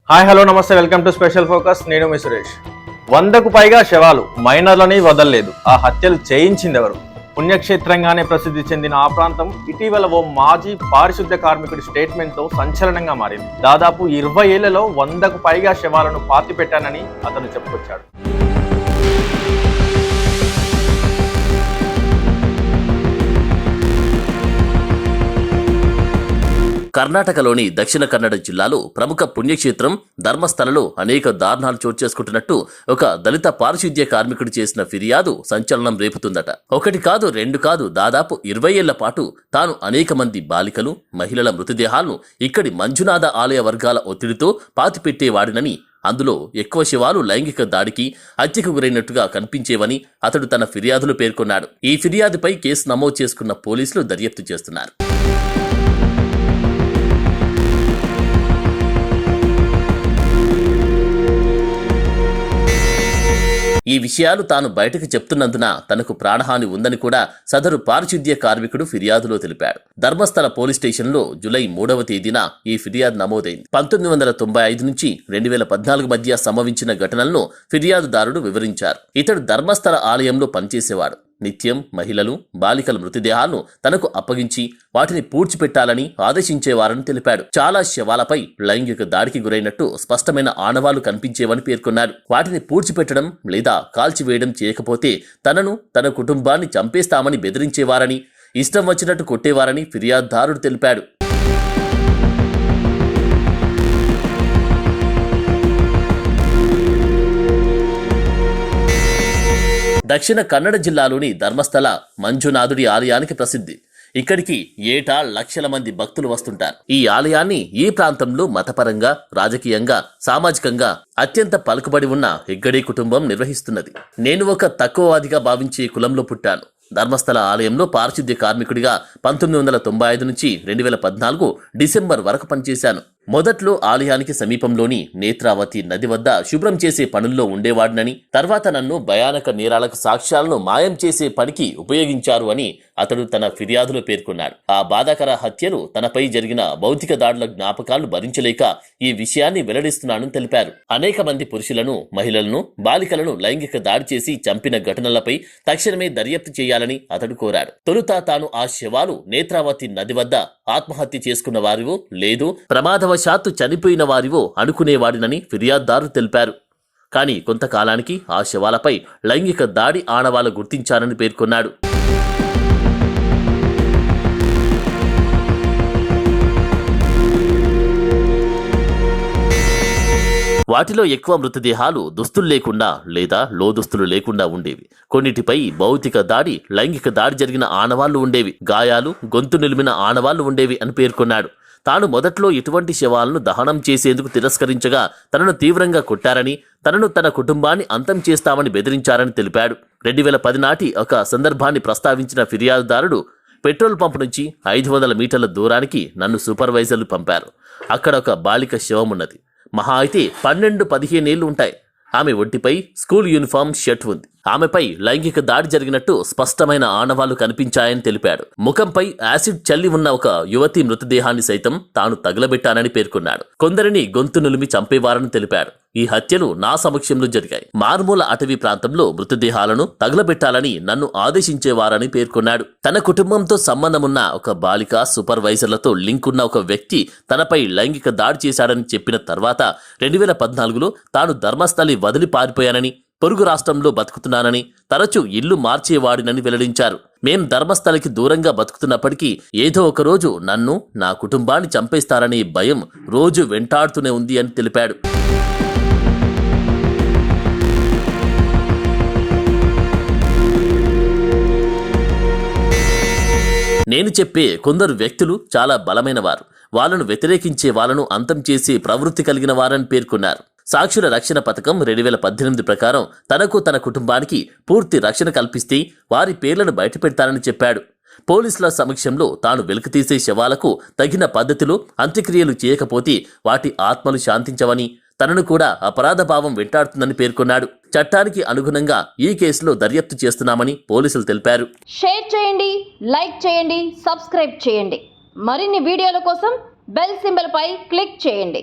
Hi hello నమస్తే, welcome to special focus. నేను మీ సురేష్. 100కు పైగా శవాలు, మైనర్లని వదలలేదు. ఆ హత్యలు చేయించింది ఎవరు? పుణ్యక్షేత్రంగానే ప్రసిద్ధి చెందిన ఆ ప్రాంతం ఇటీవల ఓ మాజీ పారిశుద్ధ్య కార్మికుడి స్టేట్మెంట్తో సంచలనంగా మారింది. దాదాపు 20 ఏళ్లలో 100కు పైగా శవాలను పాతిపెట్టానని అతను చెప్పుకొచ్చాడు. కర్ణాటకలోని దక్షిణ కన్నడ జిల్లాలో ప్రముఖ పుణ్యక్షేత్రం ధర్మస్థలలో అనేక దారుణాలు చోటు చేసుకుంటున్నట్టు ఒక దళిత పారిశుద్ధ్య కార్మికుడు చేసిన ఫిర్యాదు సంచలనం రేపుతుందట. ఒకటి కాదు, రెండు కాదు, దాదాపు 20 ఏళ్ల పాటు తాను అనేక మంది బాలికలు, మహిళల మృతదేహాలను ఇక్కడి మంజునాథ ఆలయ వర్గాల ఒత్తిడితో పాతిపెట్టేవాడినని, అందులో ఎక్కువ శవాలు లైంగిక దాడికి, హత్యకు గురైనట్టుగా కనిపించేవని అతడు తన ఫిర్యాదులో పేర్కొన్నాడు. ఈ ఫిర్యాదుపై కేసు నమోదు చేసుకున్న పోలీసులు దర్యాప్తు చేస్తున్నారు. ఈ విషయాలు తాను బయటకు చెప్తున్నందున తనకు ప్రాణహాని ఉందని కూడా సదరు పారిశుద్ధ్య కార్మికుడు ఫిర్యాదులో తెలిపాడు. ధర్మస్థల పోలీస్ స్టేషన్లో జూలై 3వ తేదీన ఈ ఫిర్యాదు నమోదైంది. 1995 నుంచి 2014 మధ్య సంభవించిన ఘటనలను ఫిర్యాదుదారుడు వివరించారు. ఇతడు ధర్మస్థల ఆలయంలో పనిచేసేవాడు. నిత్యం మహిళలు, బాలికల మృతదేహాలను తనకు అప్పగించి వాటిని పూడ్చిపెట్టాలని ఆదేశించేవారని తెలిపాడు. చాలా శవాలపై లైంగిక దాడికి గురైనట్టు స్పష్టమైన ఆనవాళ్లు కనిపించేవని పేర్కొన్నాడు. వాటిని పూడ్చిపెట్టడం లేదా కాల్చివేయడం చేయకపోతే తనను, తన కుటుంబాన్ని చంపేస్తామని బెదిరించేవారని, ఇష్టం వచ్చినట్టు కొట్టేవారని ఫిర్యాదుదారుడు తెలిపాడు. దక్షిణ కన్నడ జిల్లాలోని ధర్మస్థల మంజునాథుడి ఆలయానికి ప్రసిద్ధి. ఇక్కడికి ఏటా లక్షల మంది భక్తులు వస్తుంటారు. ఈ ఆలయాన్ని ఈ ప్రాంతంలో మతపరంగా, రాజకీయంగా, సామాజికంగా అత్యంత పలుకుబడి ఉన్న హెగ్గడే కుటుంబం నిర్వహిస్తున్నది. నేను ఒక తక్కువవాదిగా భావించే కులంలో పుట్టాను. ధర్మస్థల ఆలయంలో పారిశుద్ధ్య కార్మికుడిగా 1995 నుంచి 2014 డిసెంబర్ వరకు పనిచేశాను. మొదట్లో ఆలయానికి సమీపంలోని నేత్రావతి నది వద్ద శుభ్రం చేసే పనుల్లో ఉండేవాడినని, తర్వాత నన్ను భయానక నేరాలకు సాక్ష్యాలను మాయం చేసే పనికి ఉపయోగించారు అని అతడు తన ఫిర్యాదులో పేర్కొన్నాడు. ఆ బాధాకర హత్యలు, తనపై జరిగిన భౌతిక దాడుల జ్ఞాపకాలు భరించలేక ఈ విషయాన్ని వెల్లడిస్తున్నానని తెలిపారు. అనేక మంది పురుషులను, మహిళలను, బాలికలను లైంగిక దాడి చేసి చంపిన ఘటనలపై తక్షణమే దర్యాప్తు చేయాలని అతడు కోరాడు. తొలుత తాను ఆ శవాలు నేత్రావతి నది వద్ద ఆత్మహత్య చేసుకున్న వారివో లేదు ప్రమాదవశాత్తు చనిపోయిన వారివో అనుకునేవాడినని ఫిర్యాదుదారు తెలిపారు. కానీ కొంతకాలానికి ఆ శవాలపై లైంగిక దాడి ఆనవాళ్లు గుర్తించారని పేర్కొన్నాడు. వాటిలో ఎక్కువ మృతదేహాలు దుస్తులు లేకుండా లేదా లోదుస్తులు లేకుండా ఉండేవి. కొన్నిటిపై భౌతిక దాడి, లైంగిక దాడి జరిగిన ఆనవాళ్లు ఉండేవి. గాయాలు, గొంతు నిలిమిన ఆనవాళ్లు ఉండేవి అని పేర్కొన్నాడు. తాను మొదట్లో ఇటువంటి శవాలను దహనం చేసేందుకు తిరస్కరించగా తనను తీవ్రంగా కొట్టారని, తనను, తన కుటుంబాన్ని అంతం చేస్తామని బెదిరించారని తెలిపాడు. 2010 నాటి ఒక సందర్భాన్ని ప్రస్తావించిన ఫిర్యాదుదారుడు, పెట్రోల్ పంప్ నుంచి 500 మీటర్ల దూరానికి నన్ను సూపర్వైజర్లు పంపారు. అక్కడ ఒక బాలిక శవం ఉన్నది. మహా అయితే 12-15 ఏళ్లు ఉంటాయి. ఆమె ఒంటిపై స్కూల్ యూనిఫామ్ షర్ట్ ఉంది. ఆమెపై లైంగిక దాడి జరిగినట్టు స్పష్టమైన ఆనవాళ్లు కనిపించాయని తెలిపాడు. ముఖంపై యాసిడ్ చల్లి ఉన్న ఒక యువతి మృతదేహాన్ని సైతం తాను తగలబెట్టానని పేర్కొన్నాడు. కొందరిని గొంతు నులిమి చంపేవారని తెలిపాడు. ఈ హత్యలు నా సమక్షంలో జరిగాయి. మారుమూల అటవీ ప్రాంతంలో మృతదేహాలను తగలబెట్టాలని నన్ను ఆదేశించేవారని పేర్కొన్నాడు. తన కుటుంబంతో సంబంధమున్న ఒక బాలిక, సూపర్వైజర్లతో లింక్ ఉన్న ఒక వ్యక్తి తనపై లైంగిక దాడి చేశాడని చెప్పిన తర్వాత 2014లో తాను ధర్మస్థలి వదిలి పారిపోయానని, పొరుగు రాష్ట్రంలో బతుకుతున్నానని, తరచూ ఇల్లు మార్చేవాడినని వెల్లడించారు. మేం ధర్మస్థలికి దూరంగా బతుకుతున్నప్పటికీ ఏదో ఒక రోజు నన్ను, నా కుటుంబాన్ని చంపేస్తారనే భయం రోజు వెంటాడుతూనే ఉంది అని తెలిపాడు. నేను చెప్పే కొందరు వ్యక్తులు చాలా బలమైన వారు. వాళ్ళను వ్యతిరేకించే వాళ్ళను అంతం చేసే ప్రవృత్తి కలిగిన వారని పేర్కొన్నారు. సాక్షుల రక్షణ పథకం 2018 ప్రకారం తనకు, తన కుటుంబానికి పూర్తి రక్షణ కల్పిస్తే వారి పేర్లను బయటపెడతానని చెప్పాడు. పోలీసుల సమక్షంలో తాను వెలికితీసే శవాలకు తగిన పద్ధతిలో అంత్యక్రియలు చేయకపోతే వాటి ఆత్మలు శాంతించవని, తనను కూడా అపరాధ భావం వెంటాడుతుందని పేర్కొన్నాడు. చట్టానికి అనుగుణంగా ఈ కేసులో దర్యాప్తు చేస్తున్నామని పోలీసులు తెలిపారు. షేర్ చేయండి, లైక్ చేయండి, సబ్స్క్రైబ్ చేయండి. మరిన్ని వీడియోల కోసం బెల్ సింబల్ పై క్లిక్ చేయండి.